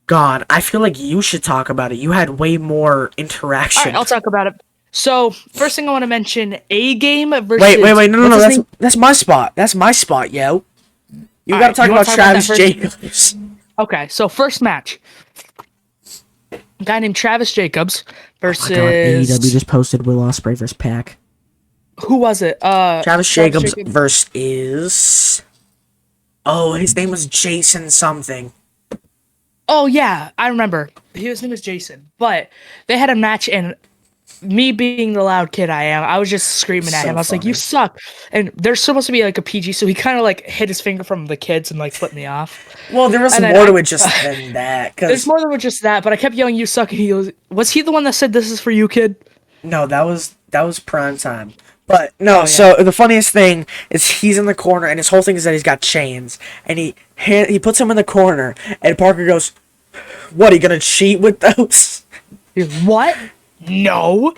[SPEAKER 1] God, I feel like you should talk about it. You had way more interaction.
[SPEAKER 2] Alright, I'll talk about it. So, first thing I want to mention, A-Game versus...
[SPEAKER 1] Wait, no, that's my spot. That's my spot, yo. You gotta talk about Travis Jacobs.
[SPEAKER 2] Okay, so first match. A guy named Travis Jacobs versus...
[SPEAKER 1] Oh my God, AEW just posted Will Ospreay versus Pac.
[SPEAKER 2] Who was it?
[SPEAKER 1] Travis Jacobs versus... Oh, his name was Jason something.
[SPEAKER 2] Oh, yeah, I remember. His name was Jason. But they had a match, and me being the loud kid I am, I was just screaming at him. I was like, you suck. And there's supposed to be like a PG, so he kind of like hit his finger from the kids and like flipped me off.
[SPEAKER 1] Well, there was more to it just than that.
[SPEAKER 2] There's more than just that, but I kept yelling, you suck. And he was he the one that said, this is for you, kid?
[SPEAKER 1] No, that was prime time. But no, So the funniest thing is he's in the corner, and his whole thing is that he's got chains, and he puts him in the corner, and Parker goes, "What, are you gonna cheat with those?"
[SPEAKER 2] He's, what? no.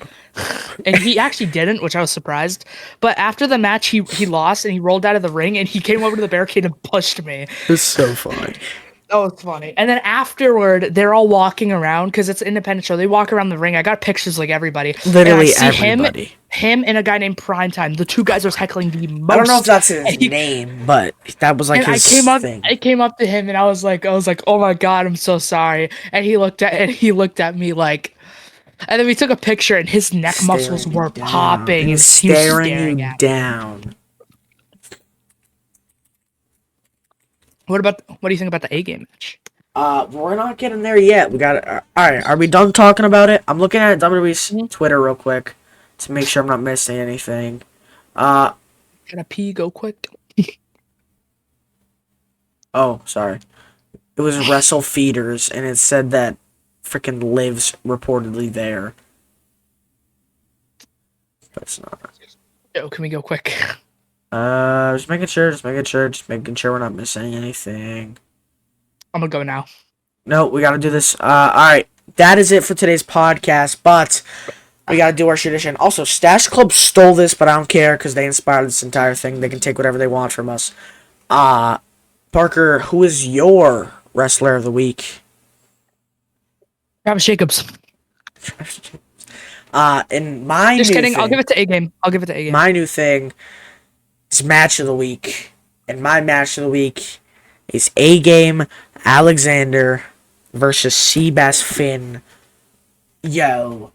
[SPEAKER 2] And he actually didn't, which I was surprised. But after the match, he lost and he rolled out of the ring and he came over to the barricade and pushed me.
[SPEAKER 1] It's so funny.
[SPEAKER 2] That was funny. And then afterward, they're all walking around because it's an independent show. They walk around the ring. I got pictures like everybody.
[SPEAKER 1] Literally
[SPEAKER 2] and I see
[SPEAKER 1] everybody.
[SPEAKER 2] Him and a guy named Primetime. The two guys was heckling the most.
[SPEAKER 1] I don't know if that's his name, but that was like his thing.
[SPEAKER 2] I came up to him and I was like, oh my god, I'm so sorry. And he looked at me like, and then we took a picture and his neck muscles were popping.
[SPEAKER 1] He was staring you down.
[SPEAKER 2] What do you think about the A-game match?
[SPEAKER 1] We're not getting there yet. We got it. All right, are we done talking about it? I'm looking at WWE's Twitter real quick to make sure I'm not missing anything.
[SPEAKER 2] Can I pee? Go quick.
[SPEAKER 1] Oh, sorry. It was Wrestle Feeders, and it said that freaking Liv's reportedly there. But it's not.
[SPEAKER 2] Oh, can we go quick?
[SPEAKER 1] Just making sure we're not missing anything.
[SPEAKER 2] I'm gonna go now.
[SPEAKER 1] No, we gotta do this. Alright. That is it for today's podcast, but we gotta do our tradition. Also, Stash Club stole this, but I don't care, because they inspired this entire thing. They can take whatever they want from us. Parker, who is your wrestler of the week?
[SPEAKER 2] Travis Jacobs.
[SPEAKER 1] And my
[SPEAKER 2] Just
[SPEAKER 1] new
[SPEAKER 2] kidding.
[SPEAKER 1] thing,
[SPEAKER 2] I'll give it to A-game.
[SPEAKER 1] My new thing is match of the week. And my match of the week is A-Game Alexander versus Seabass Finn. Yo.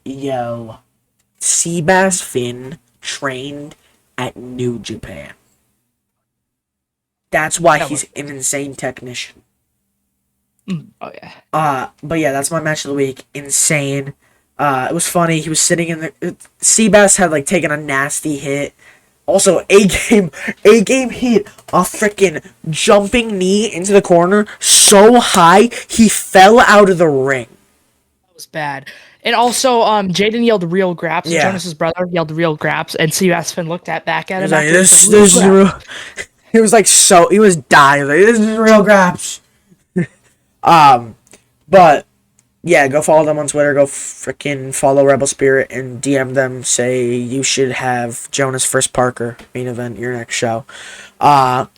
[SPEAKER 1] Seabass Finn trained at New Japan. That's why he's an insane technician.
[SPEAKER 2] Oh, yeah.
[SPEAKER 1] But yeah, that's my match of the week. Insane. It was funny. He was sitting in the... Seabass had, like, taken a nasty hit. Also, A-Game hit a freaking jumping knee into the corner so high, he fell out of the ring.
[SPEAKER 2] That was bad. And also, Jaden yelled real graps. Yeah. Jonas's brother yelled real graps, and Seabass Finn looked back at him.
[SPEAKER 1] Like, this is real. He was like, he was dying. Like, this is real graps. But yeah, go follow them on Twitter. Go freaking follow Rebel Spirit and DM them. Say you should have Jonas vs. Parker main event your next show. But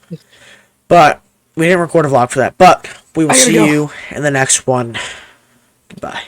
[SPEAKER 1] we didn't record a vlog for that. But we will see you in the next one. Goodbye.